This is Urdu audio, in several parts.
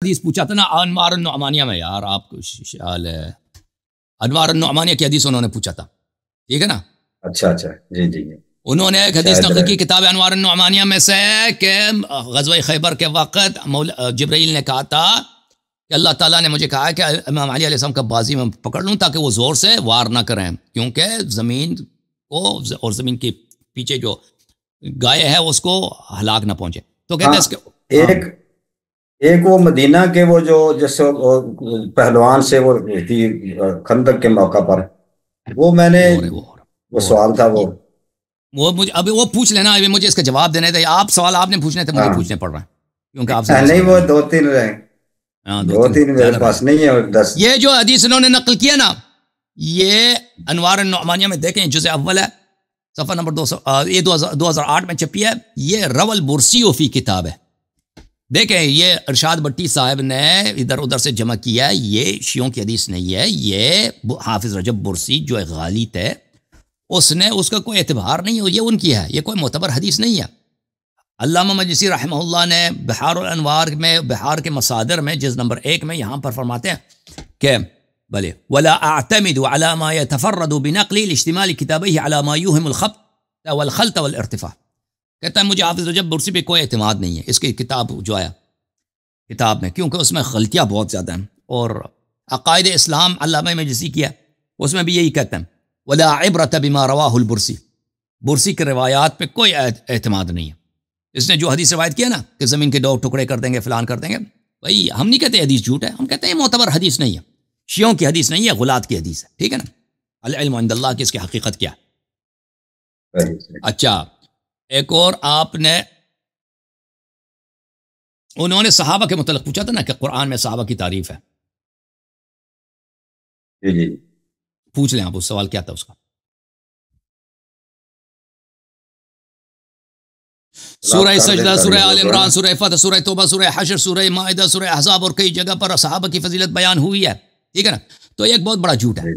حدیث پوچھا تھا نا انوار النعمانیہ میں، یار آپ کو خیال ہے انوار النعمانیہ کی حدیث انہوں نے پوچھا تھا، ٹھیک ہے نا؟ اچھا جی جی انہوں نے ایک حدیث نقل کی کتاب انوار النعمانیہ میں سے کہ غزوہ خیبر کے وقت جبرائیل نے کہا تھا کہ اللہ تعالیٰ نے مجھے کہا کہ امام علی علیہ السلام کا بازی میں پکڑ لوں تاکہ وہ زور سے وار نہ کریں، کیونکہ زمین کو اور زمین کے پیچھے جو گائے ہے اس کو ہلاک نہ پہنچے۔ تو کہتے ہیں اس کے ایک وہ مدینہ کے وہ جو جیسے پہلوان سے وہ تھی خندق کے موقع پر، وہ میں نے وہ سوال تھا وہ مجھے ابھی وہ پوچھ لینا، ابھی مجھے اس کا جواب دینے تھے، آپ سوال آپ نے پوچھنے تھے مجھے پوچھنے پڑ رہا ہے کیونکہ آپ سے نہیں، وہ دو تین میرے پاس نہیں ہے، 10۔ یہ جو حدیث انہوں نے نقل کیا نا، یہ انوار النعمانیہ میں دیکھیں جزء اول ہے، صفحہ نمبر 200، یہ 2008 میں چھپی ہے، یہ رول برسیو فی کتاب ہے۔ دیکھیں یہ ارشاد بٹی صاحب نے ادھر ادھر سے جمع کیا ہے، یہ شیعوں کی حدیث نہیں ہے، یہ حافظ رجب برسی جو ایک غالط ہے اس نے اس کا کوئی اعتبار نہیں ہے، یہ ان کی ہے، یہ کوئی معتبر حدیث نہیں ہے۔ علامہ مجلسی رحمہ اللہ نے بحار الانوار میں، بحار کے مصادر میں جز نمبر 1 میں یہاں پر فرماتے ہیں کہ بلے ولا اعتمد على ما يتفرد بنقل الاشتمال كتابه على ما يوهم الخط والخلط والارتفاع، کہتا ہے مجھے حافظ رجب برسی پہ کوئی اعتماد نہیں ہے، اس کی کتاب جو آیا کتاب میں، کیونکہ اس میں غلطیاں بہت زیادہ ہیں، اور عقائد اسلام علامہ مجلسی کیا اس میں بھی یہی کہتے ہیں ولا عبرت بما رواه البرسی، برسی کے روایات پہ کوئی اعتماد نہیں ہے۔ اس نے جو حدیث روایت کیا نا کہ زمین کے 2 ٹکڑے کر دیں گے فلان کر دیں گے، بھائی ہم نہیں کہتے حدیث جھوٹ ہے، ہم کہتے ہیں معتبر حدیث نہیں ہے، شیعوں کی حدیث نہیں ہے، غلات کی حدیث ہے، ٹھیک ہے نا؟ العلم عند اللہ کی اس کی حقیقت کیا ہے۔ اچھا ایک اور آپ نے انہوں نے صحابہ کے متعلق پوچھا تھا نا کہ قرآن میں صحابہ کی تعریف ہے، جی پوچھ لیں آپ اس سوال کیا تھا اس کا۔ سورہ سجدہ، سورہ آل عمران، سورہ فتح، سورہ توبہ، سورہ حشر، سورہ مائدہ، سورہ احزاب اور کئی جگہ پر صحابہ کی فضیلت بیان ہوئی ہے، ٹھیک ہے نا؟ تو یہ ایک بہت بڑا جھوٹ ہے،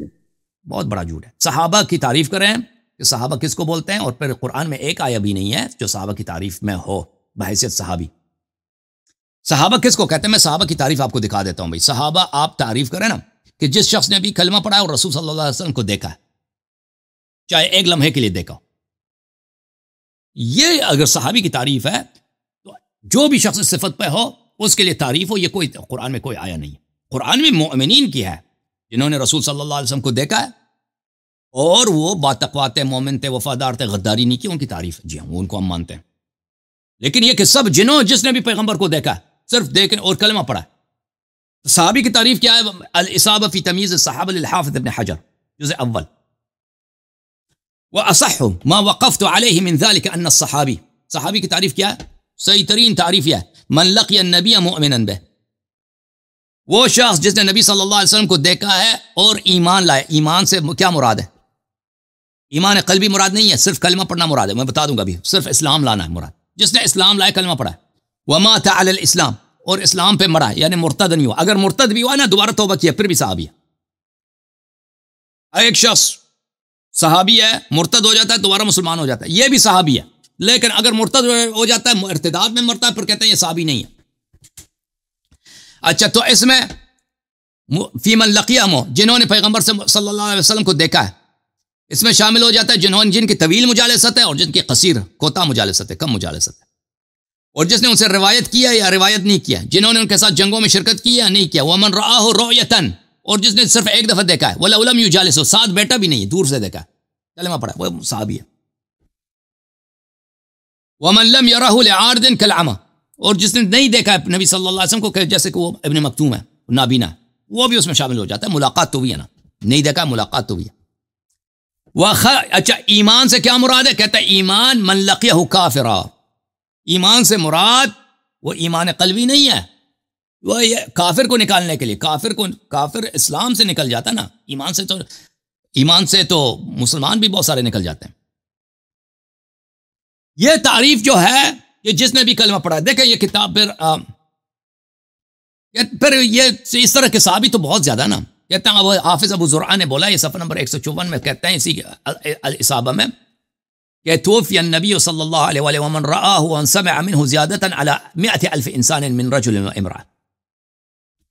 بہت بڑا جھوٹ ہے۔ صحابہ کی تعریف کریں کہ صحابہ کس کو بولتے ہیں، اور پھر قرآن میں ایک آیہ بھی نہیں ہے جو صحابہ کی تعریف میں ہو بحیثیت صحابی۔ صحابہ کس کو کہتے ہیں؟ میں صحابہ کی تعریف آپ کو دکھا دیتا ہوں۔ بھائی صحابہ آپ تعریف کریں نا کہ جس شخص نے بھی کلمہ پڑھا ہے اور رسول صلی اللہ علیہ وسلم کو دیکھا ہے، چاہے ایک لمحے کے لیے دیکھا ہو، یہ اگر صحابی کی تعریف ہے تو جو بھی شخص اس صفت پہ ہو اس کے لیے تعریف ہو، یہ کوئی قرآن میں کوئی آیا نہیں ہے۔ قرآن میں مؤمنین کی ہے جنہوں نے رسول صلی اللہ علیہ وسلم کو دیکھا ہے اور وہ باتقوا تھے، مومن تھے، وفادار تھے، غداری نہیں کی، ان کی تعریف ہے، جی ہاں وہ ان کو ہم مانتے ہیں۔ لیکن یہ کہ سب جس نے بھی پیغمبر کو دیکھا ہے، صرف دیکھنے اور کلمہ پڑھا ہے، صحابی کی تعریف کیا ہے؟ الاصابہ فی تمییز الصحابہ للحافظ ابن حجر جزء اول، وَأَصَحُّ مَا وَقَفْتُ عَلَيْهِ مِنْ ذَلِكَ أَنَّ الصَّحَابِي، صحابی کی تعریف کیا ہے؟ صحیح ترین تعریف یہ ہے من لقی النبی مؤمنا بہ، وہ شخص جس نے نبی صلی اللہ علیہ وسلم کو دیکھا ہے اور ایمان لائے۔ ایمان سے کیا مراد ہے؟ ایمان قلبی مراد نہیں ہے، صرف کلمہ پڑھنا مراد ہے، میں بتا دوں گا ابھی، صرف اسلام لانا ہے مراد، جس نے اسلام لائے، کلمہ پڑھا ہے۔ وَمَاتَ عَلَى الْإِسْلام، اور اسلام پہ مرا، یعنی مرتد نہیں ہوا، اگر مرتد بھی ہوا نا دوبارہ توبہ کیا پھر بھی صحابی ہے۔ ایک شخص صحابی ہے، مرتد ہو جاتا ہے دوبارہ مسلمان ہو جاتا ہے، یہ بھی صحابی ہے، لیکن اگر مرتد ہو جاتا ہے ارتداد میں مرتا ہے پھر کہتے ہیں یہ صحابی نہیں ہے۔ اچھا تو اس میں فی من لقیہم، جنہوں نے پیغمبر صلی اللہ علیہ وسلم کو دیکھا ہے، اس میں شامل ہو جاتا ہے جن کی طویل مجالست ہے اور جن کی قصیر کوتاہ مجالست ہے، کم مجالست ہے، اور جس نے ان سے روایت کیا یا روایت نہیں کیا، جنہوں نے ان کے ساتھ جنگوں میں شرکت کی یا نہیں کیا، ومن رآہ رؤیۃ، اور جس نے صرف ایک دفعہ دیکھا ہے، وَلَوْ لَمْ يُجَالِسْهُ، ساتھ بیٹا بھی نہیں، دور سے دیکھا ہے، کلمہ پڑھا، وہ صحابی ہے۔ وَمَنْ لَمْ يَرَهُ لِعَارِضٍ كَالْعَمَى، اور جس نے نہیں دیکھا ہے نبی صلی اللہ علیہ وسلم کو، جیسے کہ وہ ابن مکتوم ہے، نابینا ہے، وہ بھی اس میں شامل ہو جاتا ہے، ملاقات تو بھی ہے نا، نہیں دیکھا ملاقات تو بھی ہے۔ اچھا ایمان سے کیا مراد ہے؟ کہتا ہے ایمان من لقیہ کافرا، ایمان سے مراد وہ ایمان قلبی نہیں ہے، وہ کافر کو نکالنے کے لیے، کافر اسلام سے نکل جاتا نا، ایمان سے تو مسلمان بھی بہت سارے نکل جاتے ہیں۔ یہ تعریف جو ہے یہ جس نے بھی کلمہ پڑھا ہے، دیکھیں یہ کتاب پھر یہ اس طرح کے صحابی تو بہت زیادہ نا، کہتے ہیں حافظ ابو زرعہ نے بولا، یہ صفحہ نمبر 154 میں کہتے ہیں اسی الاصابہ میں کہ توفی النبی صلی اللہ علیہ وآلہ ومن رآہ ومن سمع منہ زیادتا علی 100,000 انسان من رجل و امرأة،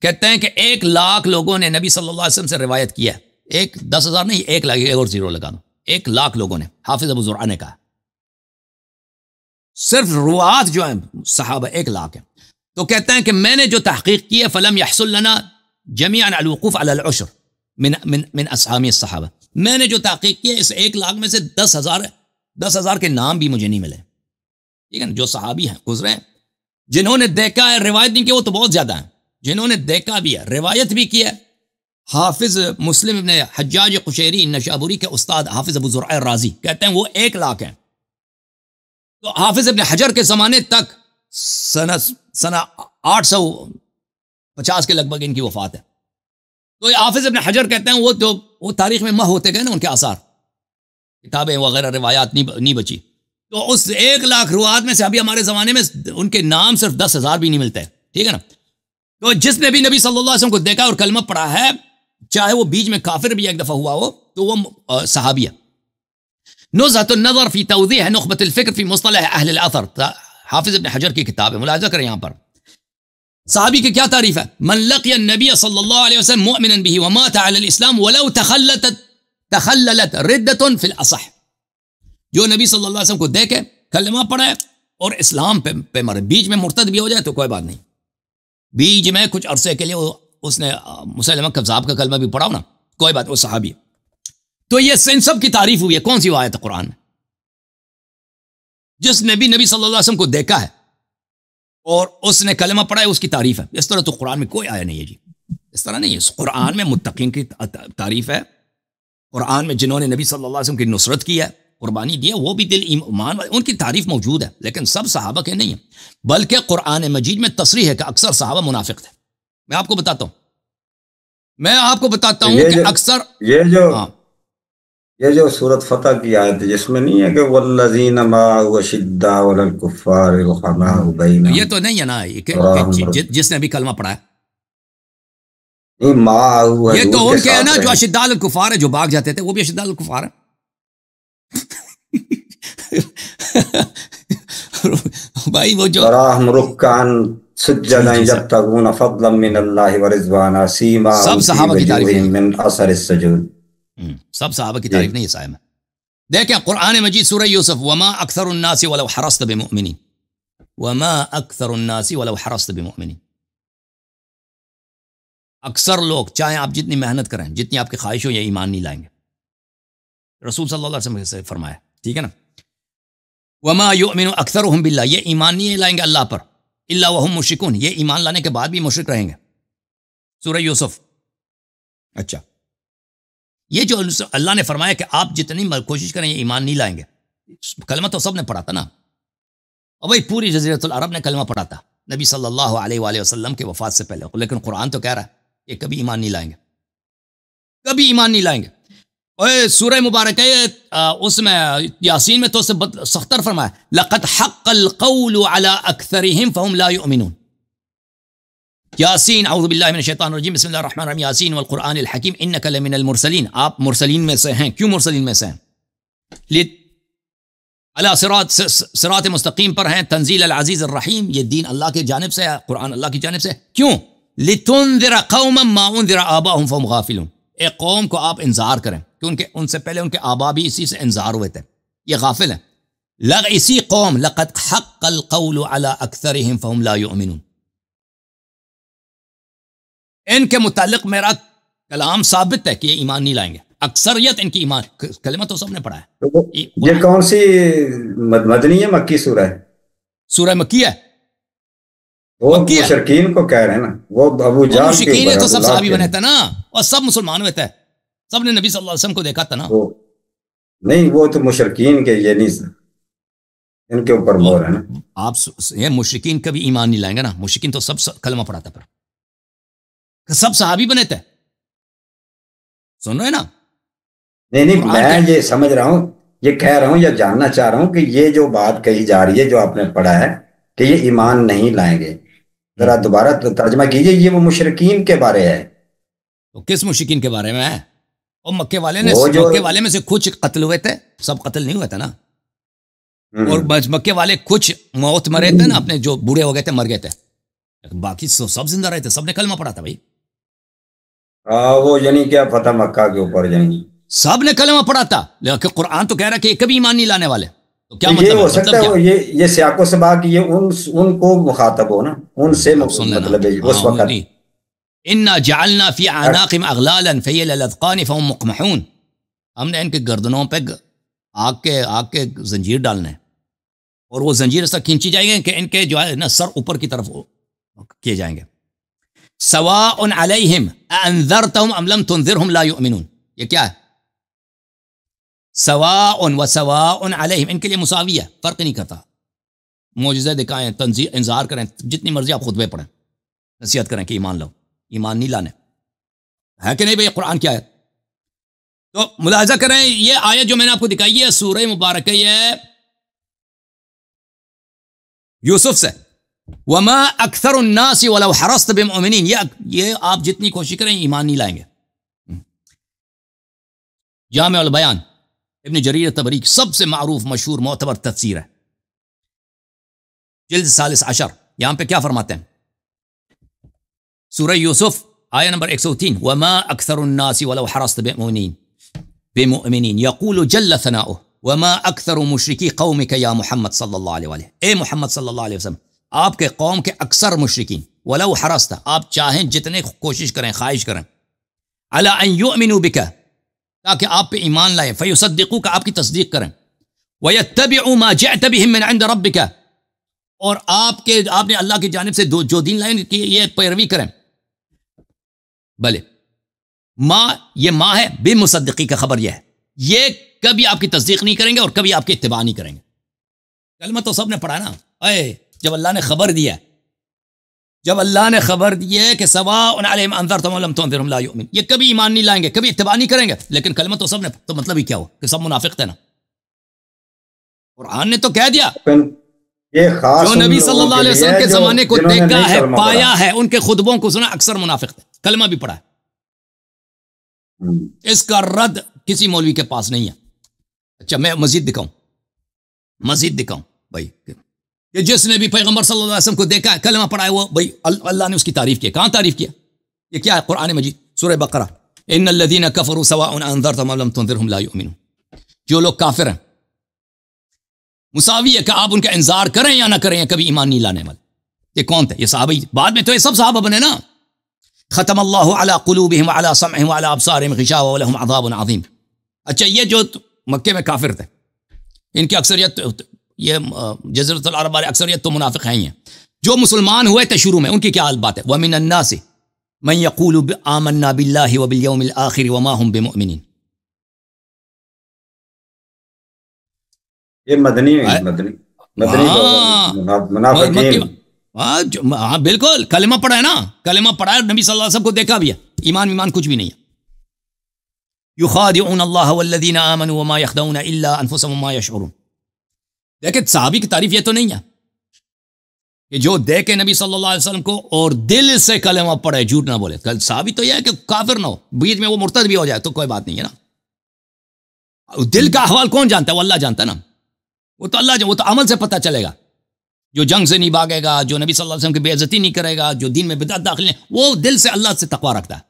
کہتے ہیں کہ 1,00,000 لوگوں نے نبی صلی اللہ علیہ وسلم سے روایت کیا ہے. 10,000 نہیں، 1,00,000، ایک اور زیرو لگا دو. 1,00,000 لوگوں نے. حافظ ابو زرعہ نے کہا صرف روات جو ہیں صحابہ 1,00,000 ہیں. تو کہتے ہیں کہ میں نے جو تحقیق کی ہے فلم يحصل لنا جميعا الوقوف على العشر من اسامی الصحابہ. میں نے جو تحقیق کی ہے اس 1,00,000 میں سے 10,000 کے نام بھی مجھے نہیں ملے. ٹھیک ہے نا. جو صحابی ہیں گزرے ہیں جنہوں نے دیکھا ہے، روایت نہیں کی، وہ تو بہت زیادہ ہیں. جنہوں نے دیکھا بھی ہے، روایت بھی کی ہے. حافظ مسلم ابن حجاج قشیری نشابوری کے استاد حافظ ابو زرعہ رازی کہتے ہیں وہ 1,00,000 ہیں. تو حافظ ابن حجر کے زمانے تک سنہ 850 کے لگ بھگ ان کی وفات ہے. تو حافظ ابن حجر کہتے ہیں وہ تاریخ میں محو ہوتے گئے نا، ان کے آثار، کتابیں وغیرہ روایات نہیں بچی. تو اس 1,00,000 روایات میں سے ابھی ہمارے زمانے میں ان کے نام صرف 10,000 بھی نہیں ملتے. ٹھیک ہے نا. تو جس نے بھی نبی صلی اللہ علیہ وسلم کو دیکھا اور کلمہ پڑھا ہے، چاہے وہ بیچ میں کافر بھی ایک دفعہ ہوا ہو، تو وہ صحابی ہے. نزهة النظر في توضيح نخبة الفکر في مصطلح اہل الاثر، حافظ ابن حجر کی کتاب ہے، ملاحظہ کریں. یہاں پر صحابی کی کیا تعریف ہے؟ من لقی النبی صلی اللہ علیہ وسلم مؤمنا به ومات على الاسلام ولو تخللت ردة في الاصح. جو نبی صلی اللہ علیہ وسلم کو دیکھے، کلمہ پڑھے اور اسلام پہ مرے، بیچ میں مرتد بھی ہو جائے تو کوئی بات نہیں. بیچ میں کچھ عرصے کے لیے اس نے مسلمہ کذاب کا کلمہ بھی پڑھا ہو نا، کوئی بات، وہ صحابی. تو یہ ان سب کی تعریف ہوئی ہے. کون سی آیت ہے قرآن میں؟ جس نے بھی نبی صلی اللہ علیہ وسلم کو دیکھا ہے اور اس نے کلمہ پڑھا ہے، اس کی تعریف ہے. اس طرح تو قرآن میں کوئی آیا نہیں ہے جی، اس طرح نہیں ہے. قرآن میں متقین کی تعریف ہے. قرآن میں جنہوں نے نبی صلی اللہ علیہ وسلم کی نصرت کی ہے، قربانی دی ہے، وہ بھی دل ایمان والے، ان کی تعریف موجود ہے. لیکن سب صحابہ کے نہیں ہیں، بلکہ قرآن مجید میں تصریح ہے کہ اکثر صحابہ منافق تھے. میں آپ کو بتاتا ہوں کہ اکثر یہ جو سورۃ فتح کی آیت ہے جس میں نہیں ہے کہ والذین معه اشداء علی الکفار رحماء بینہم، یہ تو نہیں ہے نا کہ جس نے بھی کلمہ پڑھا ہے. یہ تو ان کے ہے نا جو اشداء علی الکفار ہے، جو بھاگ جاتے تھے، وہ بھی اشداء علی الکفار ہے. بھائی وہ جو تراہم رکعا سجدا یبتغون فضلا من اللہ ورضوانا سیماہم فی وجوہہم من اثر السجود. سب صحابہ کی تعریف نہیں ہے صاحب. دیکھیں قرآن مجید سورہ یوسف، وما اکثر الناس ولو حرصت بمؤمنین، وما اکثر الناس ولو حرصت بمؤمنین. اکثر لوگ چاہے آپ جتنی محنت کریں، جتنی آپ کی خواہش ہو، یہ ایمان نہیں لائیں گے. رسول صلی اللہ علیہ وسلم سے فرمایا. ٹھیک ہے نا. وما یؤمن اکثرهم باللہ، یہ ایمان نہیں لائیں گے اللہ پر، الا وهم مشرکون، یہ ایمان لانے کے بعد بھی مشرک رہیں گے. سورہ یوسف. اچھا، یہ جو اللہ نے فرمایا کہ آپ جتنی کوشش کریں یہ ایمان نہیں لائیں گے، کلمہ تو سب نے پڑھا تھا نا. اور بھائی پوری جزیرۃ العرب نے کلمہ پڑھا تھا نبی صلی اللہ علیہ وآلہ وسلم کے وفات سے پہلے. لیکن قرآن تو کہہ رہا ہے کہ کبھی ایمان نہیں لائیں گے، کبھی ایمان نہیں لائیں گے. اور سورہ مبارکہ اس میں یاسین میں تو اس سے سختر فرمایا، لقد حق القول على اکثرهم فهم لا يؤمنون. یاسین، اعوذ باللہ من الشیطان الرجیم، بسم اللہ الرحمن الرحیم، یاسین والقرآن الحکیم انک لمن المرسلین، آپ مرسلین میں سے ہیں. کیوں مرسلین میں سے ہیں؟ علی صراط مستقیم پر ہیں، تنزیل العزیز الرحیم، یہ دین اللہ کی جانب سے ہے، قرآن اللہ کی جانب سے. کیوں؟ لتنذر قوما ما انذر آباؤہم فهم غافلون، ایک قوم کو آپ انذار کریں کہ ان سے پہلے ان کے آبا بھی اسی سے انذار ہوئے تھے، یہ غافل ہیں. اسی قوم لقد حق القول على اکثرهم فهم لا يؤمنون، ان کے متعلق میرا کلام ثابت ہے کہ یہ ایمان نہیں لائیں گے. اکثریت ان کی ایمان، کلمہ تو سب نے پڑھا ہے. یہ کون سی مدنی ہے، مکی سورہ ہے؟ سورہ مکی ہے. وہ مشرکین کو کہہ رہے ہیں نا، وہ ابو جہل کے مشرکین تو سب صحابی بنے تھے نا، اور سب مسلمان ہوئے تھے، سب نے نبی صلی اللہ علیہ وسلم کو دیکھا تھا نا. نہیں، وہ تو مشرکین کے، یہ نہیں، ان کے اوپر مور ہے نا. آپ یہ مشرکین کبھی ایمان نہیں لائیں گے نا. مشرکین تو سب کلمہ پڑھا تھا، پر سب صحابی بنے تھے. سن رہے نا؟ نہیں، میں یہ سمجھ رہا ہوں، یہ کہہ رہا ہوں یا جاننا چاہ رہا ہوں کہ یہ جو بات کہی جا رہی ہے جو آپ نے پڑھا ہے کہ یہ ایمان نہیں لائیں گے، ذرا دوبارہ ترجمہ کیجئے. یہ وہ مشرکین کے بارے ہے. تو کس مشرکین کے بارے میں ہے؟ اور مکے والے نے، مکے والے میں سے کچھ قتل ہوئے تھے، سب قتل نہیں ہوئے تھے نا. اور مکے والے کچھ موت مرے تھے نا، اپنے جو بوڑھے ہو گئے تھے، مر گئے تھے. باقی سب زندہ رہے تھے، سب نے کلمہ پڑھا تھا بھائی، وہ یعنی کیا فتح مکہ کے اوپر یعنی سب نے کلمہ پڑھا تھا، لیکن قرآن تو کہہ رہا ہے کہ کبھی ایمان نہیں لانے والے، تو کیا یہ مطلب ہو ہے؟ سکتا مطلب ہے یہ سیاق و سباق یہ ان کو مخاطب ہو نا، ان سے مطلب ہے اس وقت انا جعلنا فی اعناقهم اغلالا فهي الى الاذقان فهم مقمحون، ہم نے ان کے گردنوں پہ آگ کے زنجیر ڈالنا ہے، اور وہ زنجیر اس طرح کھینچی جائیں گے کہ ان کے جو ہے نا سر اوپر کی طرف کیے جائیں گے. سواء علیہم انذرتهم ام لم تنذرهم لا یؤمنون، یہ کیا ہے؟ سواء و سواء علیہم، ان کے لیے مساوی ہے، فرق نہیں کرتا. معجزہ دکھائیں، انذار کریں، جتنی مرضی آپ خطبے پڑھیں، نصیحت کریں کہ ایمان لاؤ، ایمان نہیں لانے ہے کہ نہیں بھئی؟ قرآن کیا ہے؟ تو ملاحظہ کریں، یہ آیت جو میں نے آپ کو دکھائی ہے سورہ مبارکہ ہے یوسف سے، وما اکثر الناس ولو حرصت بمؤمنین، یہ آپ جتنی کوشش کریں ایمان نہیں لائیں گے. جامع البیان ابن جریر طبری کی سب سے معروف مشہور معتبر تفسیر ہے، جلد 13 یہاں پہ کیا فرماتے ہیں؟ سورہ یوسف آیہ نمبر 103، وما اکثر الناس ولو حرصت بمؤمنین یقول جل ثناؤہ وما اکثر مشرکی قومک یا محمد صلی اللہ علیہ وآلہ، اے محمد صلی اللہ علیہ وسلم، آپ کے قوم کے اکثر مشرکین، ولو حرصت، آپ چاہیں جتنے کوشش کریں، خواہش کریں، علی ان یؤمنوا بک، تاکہ آپ پہ ایمان لائیں، فیصدقوک، آپ کی تصدیق کریں، ویتبعوا ما جئت بہ من عند ربک، اور آپ نے اللہ کی جانب سے جو دین لائیں کہ یہ پیروی کریں. بلے یہ ماں ہے بے مصدقی کا خبر، یہ ہے، یہ کبھی آپ کی تصدیق نہیں کریں گے اور کبھی آپ کی اتباع نہیں کریں گے. کلمہ تو سب نے پڑھا نا، جب اللہ نے خبر دیا، جب اللہ نے خبر دی ہے کہ سواء علیہم انذرتہم ولم تنذرہم لا یؤمنون، یہ کبھی ایمان نہیں لائیں گے، کبھی اتباع نہیں کریں گے، لیکن کلمہ تو سب نے، تو مطلب ہی کیا ہو کہ سب منافق تھے نا. قرآن نے تو کہہ دیا، جو نبی صلی اللہ علیہ وسلم کے زمانے کو دیکھا ہے، پایا ہے، ان کے خطبوں کو سنا، اکثر منافق تھے، کلمہ بھی پڑھا ہے. اس کا رد کسی مولوی کے پاس نہیں ہے. اچھا میں مزید دکھاؤں بھائی، کہ جس نے بھی پیغمبر صلی اللہ علیہ وسلم کو دیکھا ہے، کلمہ پڑھا ہے، وہ بھائی اللہ نے اس کی تعریف کی. کہاں تعریف کیا؟ یہ کیا ہے؟ قرآن مجید سورہ بقرہ، ان الذین کفروا سواء انذرتهم ام لم تنذرهم لا یؤمنون. جو لوگ کافر ہیں مساوی ہے کہ آپ ان کا انذار کریں یا نہ کریں، کبھی ایمان نہیں لانے والے. یہ کون تھے؟ یہ صحابہ، بعد میں تو یہ سب صحابہ بنے نا. ختم اللہ علی قلوبہم وعلی سمعہم وعلی ابصارہم غشاوہ ولہم عذاب عظیم. اچھا یہ جو مکے میں کافر تھے، ان کی اکثریت، یہ جزیرۃ العرب والے اکثریت تو منافق ہیں ہی ہیں. جو مسلمان ہوئے تھے شروع میں، ان کی کیا حال بات ہے؟ ومن الناس من یقول آمنا باللہ وبالیوم الآخر وما هم بمؤمنین. یہ مدنی منافقین. ہاں بالکل، کلمہ پڑھا ہے نا، کلمہ پڑھا ہے، نبی صلی اللہ علیہ وسلم کو دیکھا بھی ہے، ایمان کچھ بھی نہیں ہے. یخادعون اللہ والذین آمنوا وما یخدعون الا انفسهم وما یشعرون. لیکن صحابی کی تعریف یہ تو نہیں ہے کہ جو دیکھے نبی صلی اللہ علیہ وسلم کو اور دل سے کلمہ پڑھے، جھوٹ نہ بولے. صحابی تو یہ ہے کہ کافر نہ ہو، بیچ میں وہ مرتد بھی ہو جائے تو کوئی بات نہیں ہے نا. دل کا احوال کون جانتا ہے؟ وہ اللہ جانتا ہے نا. وہ تو عمل سے پتہ چلے گا. جو جنگ سے نہیں بھاگے گا، جو نبی صلی اللہ علیہ وسلم کی بے عزتی نہیں کرے گا، جو دین میں بدعت داخل نہیں، وہ دل سے اللہ سے تقوی رکھتا ہے.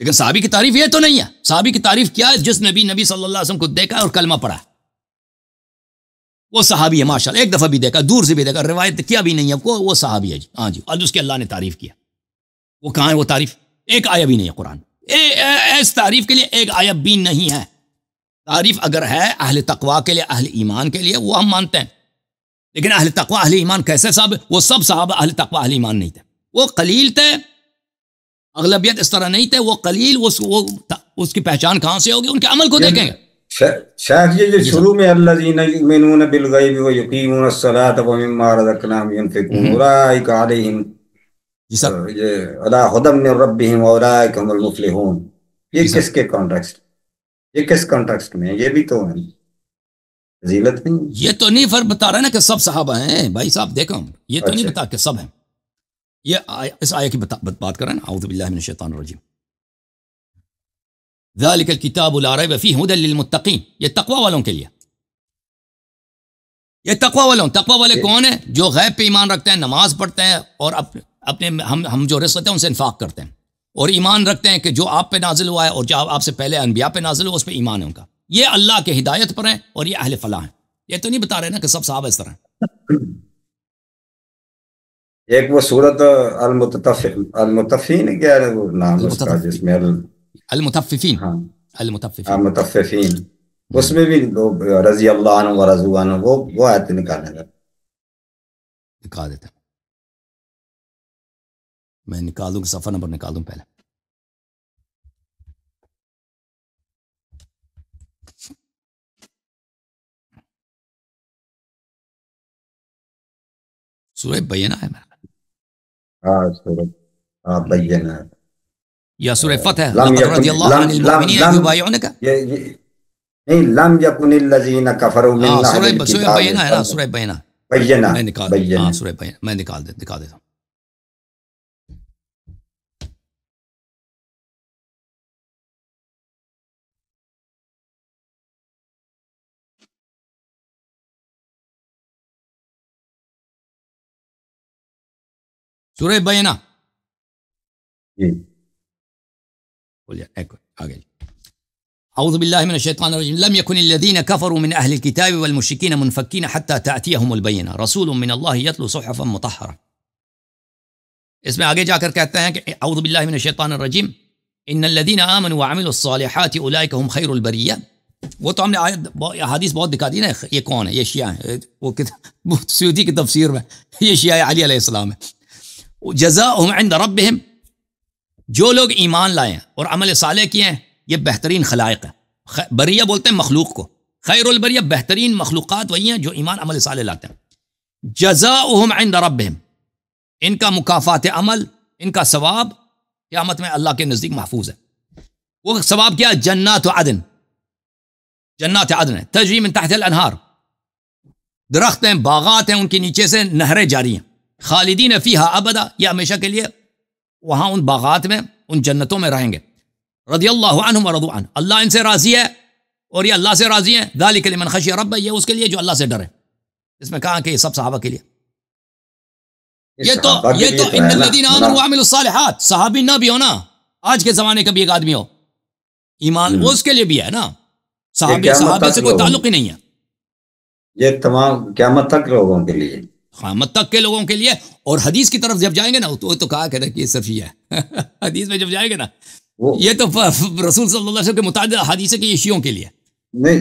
لیکن صحابی کی تعریف یہ تو نہیں ہے. صحابی کی تعریف کیا ہے؟ جس نبی صلی اللہ علیہ وسلم کو دیکھا اور کلمہ پڑھا، وہ صحابی ہے. ماشاءاللہ، ایک دفعہ بھی دیکھا، دور سے بھی دیکھا، روایت کیا بھی نہیں ہے وہ صحابی ہے جی. ہاں جی، اور اس کے اللہ نے تعریف کیا. وہ کہاں ہے وہ تعریف؟ ایک آیہ بھی نہیں ہے قرآن. اس تعریف کے لیے ایک آیہ بھی نہیں ہے. تعریف اگر ہے اہل تقوی کے لیے، اہل ایمان کے لیے، وہ ہم مانتے ہیں. لیکن اہل تقوی اہل ایمان کیسے صاحب؟ وہ سب صحابہ اہل تقوی اہل ایمان نہیں تھے، وہ قلیل تھے، اغلبیت اس طرح نہیں تھے. وہ قلیل، اس کی پہچان کہاں سے ہوگی؟ ان کے عمل کو دیکھیں گے. شیخ یہ جو شروع میں الذین یؤمنون بالغیب ویقیمون الصلاۃ ومما رزقناہم ینفقون اولئک علیہم علی ھدی من ربہم واولئک ھم المفلحون، یہ کس کے کانٹیکسٹ، یہ کس کانٹیکسٹ میں؟ یہ بھی تو ہے فضیلت نہیں. یہ تو نہیں بتا رہا نا کہ سب صحابہ ہیں بھائی صاحب. دیکھو یہ تو نہیں بتا کہ سب ہیں. یہ اس آیہ کی بات کر رہے ہیں نا، اعوذ باللہ من الشیطان الرجیم. ذالک الکتاب لا ریب فیہ ھدی للمتقین، یہ تقوی والوں کے لیے. یہ تقوی والے کون ہیں؟ جو غیب پہ ایمان رکھتے ہیں، نماز پڑھتے ہیں، اور اپنے ہم جو رزق ہوتے ہیں ان سے انفاق کرتے ہیں، اور ایمان رکھتے ہیں کہ جو آپ پہ نازل ہوا ہے اور جو آپ سے پہلے انبیاء پہ نازل ہوا اس پہ ایمان ہے ان کا. یہ اللہ کے ہدایت پر ہیں اور یہ اہل فلاح ہیں. یہ تو نہیں بتا رہے نا کہ سب صحابہ اس طرح ہیں. ایک وہ سورت المطفین کیا ہے وہ نام اس کا، جس میں المطففین. ہاں المطففین اس میں بھی لوگ رضی اللہ عنہ و رضوا عنہ وہ آیت نکالنے گا. دکھا دیتا ہوں، میں نکال دوں، صفحہ نمبر نکال دوں پہلے. سورہ بینہ ہے بینہ یا سورہ فتح. لقد رضی اللہ عن المؤمنین یبایعونک. نہیں، لم یکن الذین کفروا من اہل الکتاب. سورہ بینہ ہے نا، سورہ بینہ. بینہ میں نکال، ہاں سورہ بینہ میں دکھا دیتا ہوں. سورہ بینہ آگے. اعوذ باللہ من الشیطان الرجیم. لم يكن الذين كفروا من اهل الكتاب والمشركين منفكين حتى تأتيهم البينة رسول من الله يتلو صحفا مطهرة. اس میں آگے جا کر کہتے ہیں کہ اعوذ باللہ من الشیطان الرجیم ان الذين آمنوا وعملوا الصالحات اولئك هم خیر البریہ. وہ تو ہم نے حدیث بہت دکھا دی نا. یہ کون ہے؟ یہ شیعہ ہیں. وہ سیوطی کی تفسیر میں یہ شیعہ علی علیہ السلام ہے. جزاؤہم عند ربہم، جو لوگ ایمان لائے ہیں اور عمل صالح کیے ہیں یہ بہترین خلائق ہے. بریہ بولتے ہیں مخلوق کو، خیر البریہ بہترین مخلوقات وہی ہیں جو ایمان عمل صالح لاتے ہیں. جزاؤہم عند ربہم، ان کا مکافات عمل، ان کا ثواب قیامت میں اللہ کے نزدیک محفوظ ہے. وہ ثواب کیا؟ جنات عدن. جنات عدن ہے، تجری من تحت الانہار، درخت ہیں، باغات ہیں، ان کے نیچے سے نہریں جاری ہیں. خالدین فیہا ابدا، یہ ہمیشہ کے لیے وہاں ان باغات میں، ان جنتوں میں رہیں گے. رضی اللہ عنہم ورضوا عنہ، اللہ ان سے راضی ہے اور یہ اللہ سے راضی ہیں. ذالک لمن خشی ربہ، یہ اس کے لیے جو اللہ سے ڈرے. اس میں کہا کہ یہ سب صحابہ کے لیے. یہ تو ان الذین آمنوا وعملوا الصالحات، صحابی نہ بھی ہونا، آج کے زمانے کا بھی ایک آدمی ہو، ایمان وہ اس کے لیے بھی ہے نا. صحابہ سے کوئی تعلق ہی نہیں ہے. یہ تمام قیامت تک لوگوں کے لیے، قیامت تک کے لوگوں کے لیے. اور حدیث کی طرف جب جائیں گے نا تو کہا کہ یہ صرف یہ ہے. حدیث میں جب جائیں گے نا یہ تو رسول صلی اللہ علیہ وسلم کے متعدد حدیث ہے کہ یہ شیعوں کے لیے نہیں.